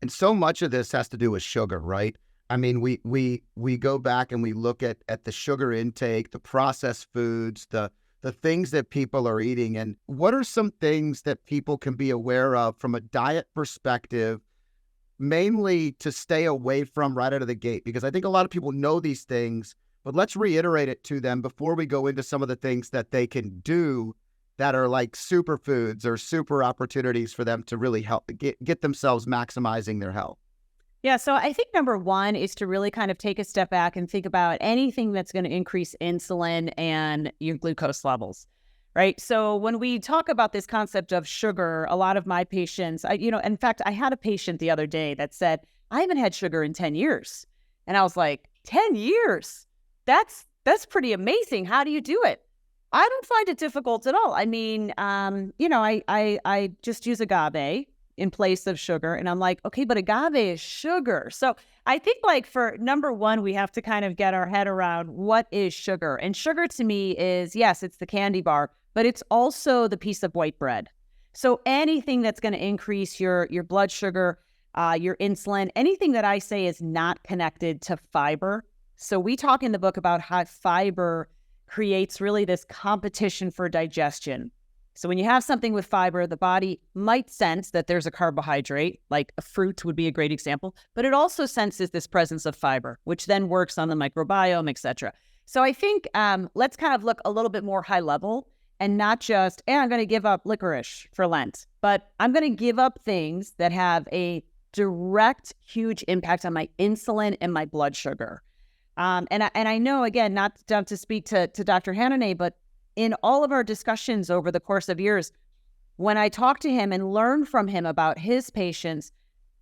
And so much of this has to do with sugar, right? I mean, we go back and we look at the sugar intake, the processed foods, the things that people are eating. And what are some things that people can be aware of from a diet perspective, mainly to stay away from right out of the gate? Because I think a lot of people know these things, but let's reiterate it to them before we go into some of the things that they can do that are like superfoods or super opportunities for them to really help get themselves maximizing their health. Yeah, so I think number one is to really kind of take a step back and think about anything that's going to increase insulin and your glucose levels, right? So when we talk about this concept of sugar, a lot of my patients, in fact, I had a patient the other day that said, I haven't had sugar in 10 years. And I was like, 10 years? That's pretty amazing. How do you do it? I don't find it difficult at all. I mean, I just use agave in place of sugar. And I'm like, okay, but agave is sugar. So I think like for number one, we have to kind of get our head around what is sugar. And sugar to me is, yes, it's the candy bar, but it's also the piece of white bread. So anything that's going to increase your blood sugar, your insulin, anything that I say is not connected to fiber. So we talk in the book about how fiber creates really this competition for digestion. So when you have something with fiber, the body might sense that there's a carbohydrate, like a fruit would be a great example, but it also senses this presence of fiber, which then works on the microbiome, etc. So I think let's kind of look a little bit more high level and not just, I'm going to give up licorice for Lent, but I'm going to give up things that have a direct, huge impact on my insulin and my blood sugar. And I know, again, not to speak to Dr. Hananeh, but in all of our discussions over the course of years, when I talk to him and learn from him about his patients,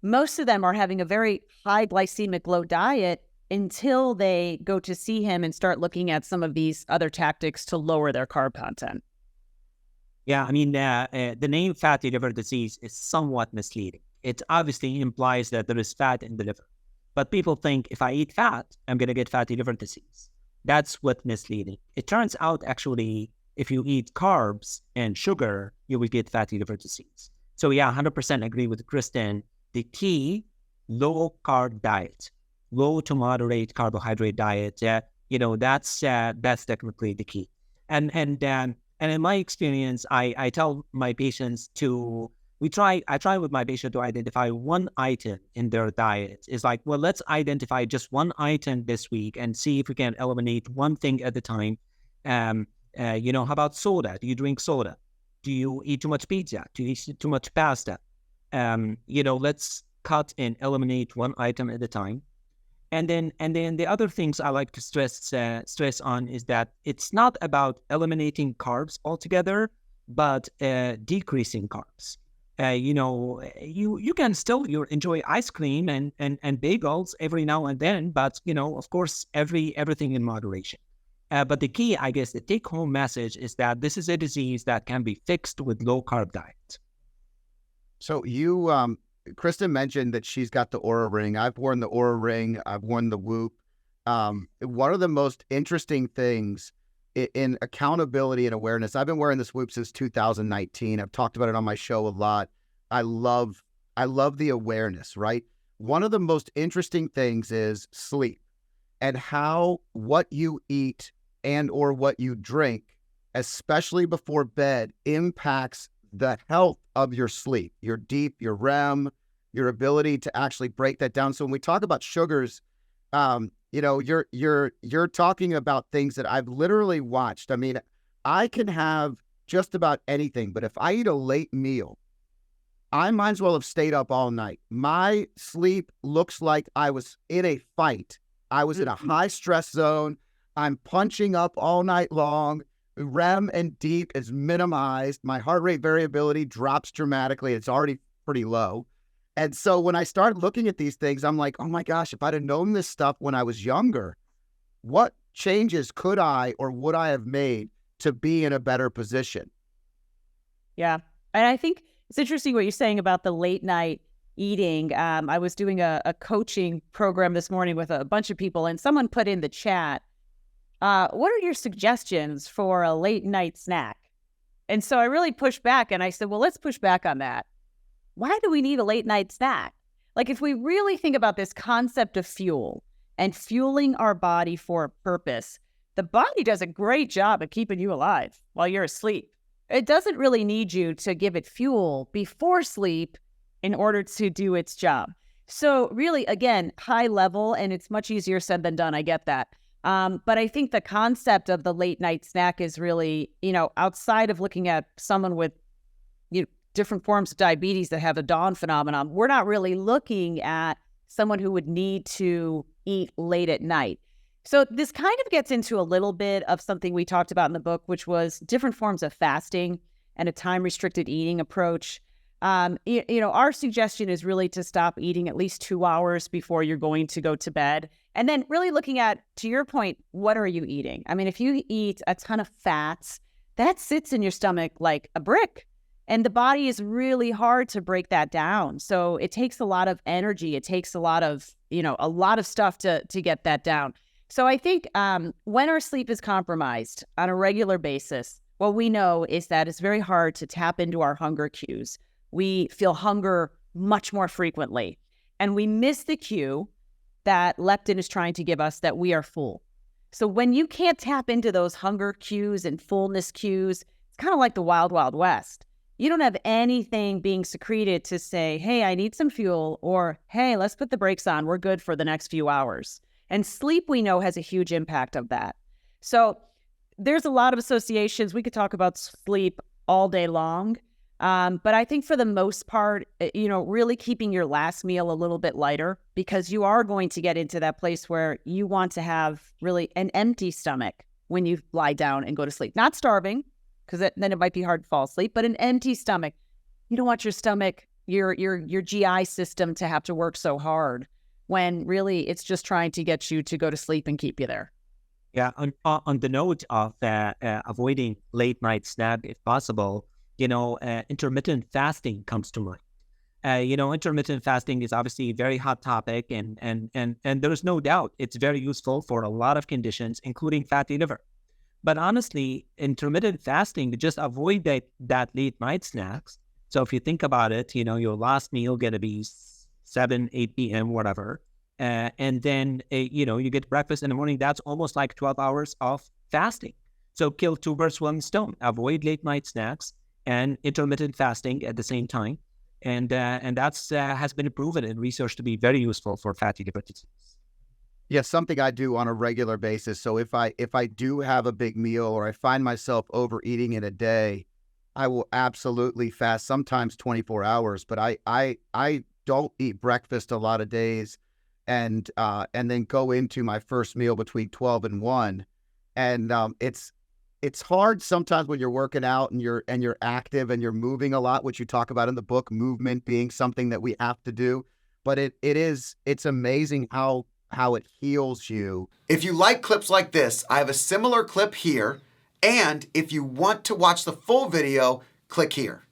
most of them are having a very high glycemic load diet until they go to see him and start looking at some of these other tactics to lower their carb content. Yeah, I mean, the name fatty liver disease is somewhat misleading. It obviously implies that there is fat in the liver. But people think if I eat fat, I'm going to get fatty liver disease. That's what's misleading. It turns out, actually, if you eat carbs and sugar, you will get fatty liver disease. So yeah, 100% agree with Kristen. The key, low carb diet, low to moderate carbohydrate diet. That's definitely the key. And in my experience, I tell my patients I try with my patient to identify one item in their diet. It's like, well, let's identify just one item this week and see if we can eliminate one thing at a time. How about soda? Do you drink soda? Do you eat too much pizza? Do you eat too much pasta? Let's cut and eliminate one item at a time. And then the other things I like to stress on is that it's not about eliminating carbs altogether, but decreasing carbs. You can still enjoy ice cream and bagels every now and then, but of course, everything in moderation. But the key, I guess, the take-home message is that this is a disease that can be fixed with low-carb diet. So Kristen mentioned that she's got the Oura Ring. I've worn the Oura Ring. I've worn the Whoop. One of the most interesting things in accountability and awareness, I've been wearing this Whoop since 2019. I've talked about it on my show a lot. I love the awareness, right? One of the most interesting things is sleep and how what you eat and or what you drink, especially before bed, impacts the health of your sleep, your deep, your REM, your ability to actually break that down. So when we talk about sugars, you're talking about things that I've literally watched. I mean, I can have just about anything, but if I eat a late meal, I might as well have stayed up all night. My sleep looks like I was in a fight. I was in a high stress zone. I'm punching up all night long. REM and deep is minimized. My heart rate variability drops dramatically. It's already pretty low. And so when I start looking at these things, I'm like, oh my gosh, if I'd have known this stuff when I was younger, what changes could I or would I have made to be in a better position? Yeah. And I think it's interesting what you're saying about the late night eating. I was doing a coaching program this morning with a bunch of people, and someone put in the chat, what are your suggestions for a late night snack? And so I really pushed back and I said, well, let's push back on that. Why do we need a late night snack? Like if we really think about this concept of fuel and fueling our body for a purpose, the body does a great job at keeping you alive while you're asleep. It doesn't really need you to give it fuel before sleep in order to do its job. So really, again, high level, and it's much easier said than done. I get that. But I think the concept of the late night snack is really, outside of looking at someone with different forms of diabetes that have a dawn phenomenon, we're not really looking at someone who would need to eat late at night. So this kind of gets into a little bit of something we talked about in the book, which was different forms of fasting and a time-restricted eating approach. Our suggestion is really to stop eating at least 2 hours before you're going to go to bed. And then really looking at, to your point, what are you eating? I mean, if you eat a ton of fats, that sits in your stomach like a brick. And the body is really hard to break that down. So it takes a lot of energy. It takes a lot of stuff to get that down. So I think when our sleep is compromised on a regular basis, what we know is that it's very hard to tap into our hunger cues. We feel hunger much more frequently, and we miss the cue that leptin is trying to give us that we are full. So when you can't tap into those hunger cues and fullness cues, it's kind of like the wild, wild west. You don't have anything being secreted to say, hey, I need some fuel, or hey, let's put the brakes on. We're good for the next few hours. And sleep, we know, has a huge impact of that. So there's a lot of associations. We could talk about sleep all day long. But I think for the most part, really keeping your last meal a little bit lighter, because you are going to get into that place where you want to have really an empty stomach when you lie down and go to sleep. Not starving, because then it might be hard to fall asleep, but an empty stomach. You don't want your stomach, your GI system to have to work so hard when really it's just trying to get you to go to sleep and keep you there. Yeah, on the note of avoiding late night snack if possible, intermittent fasting comes to mind. Intermittent fasting is obviously a very hot topic, and there's no doubt it's very useful for a lot of conditions, including fatty liver. But honestly, intermittent fasting, just avoid that late night snacks. So if you think about it, your last meal going to be 7, 8 p.m., whatever. And then, you get breakfast in the morning. That's almost like 12 hours of fasting. So kill 2 birds, 1 stone. Avoid late night snacks and intermittent fasting at the same time. And that's has been proven in research to be very useful for fatty liver disease. Yeah, something I do on a regular basis. So if I do have a big meal or I find myself overeating in a day, I will absolutely fast, sometimes 24 hours. But I don't eat breakfast a lot of days, and then go into my first meal between 12 and 1. And it's hard sometimes when you're working out and you're active and you're moving a lot, which you talk about in the book, movement being something that we have to do. But it's amazing how it heals you. If you like clips like this, I have a similar clip here. And if you want to watch the full video, click here.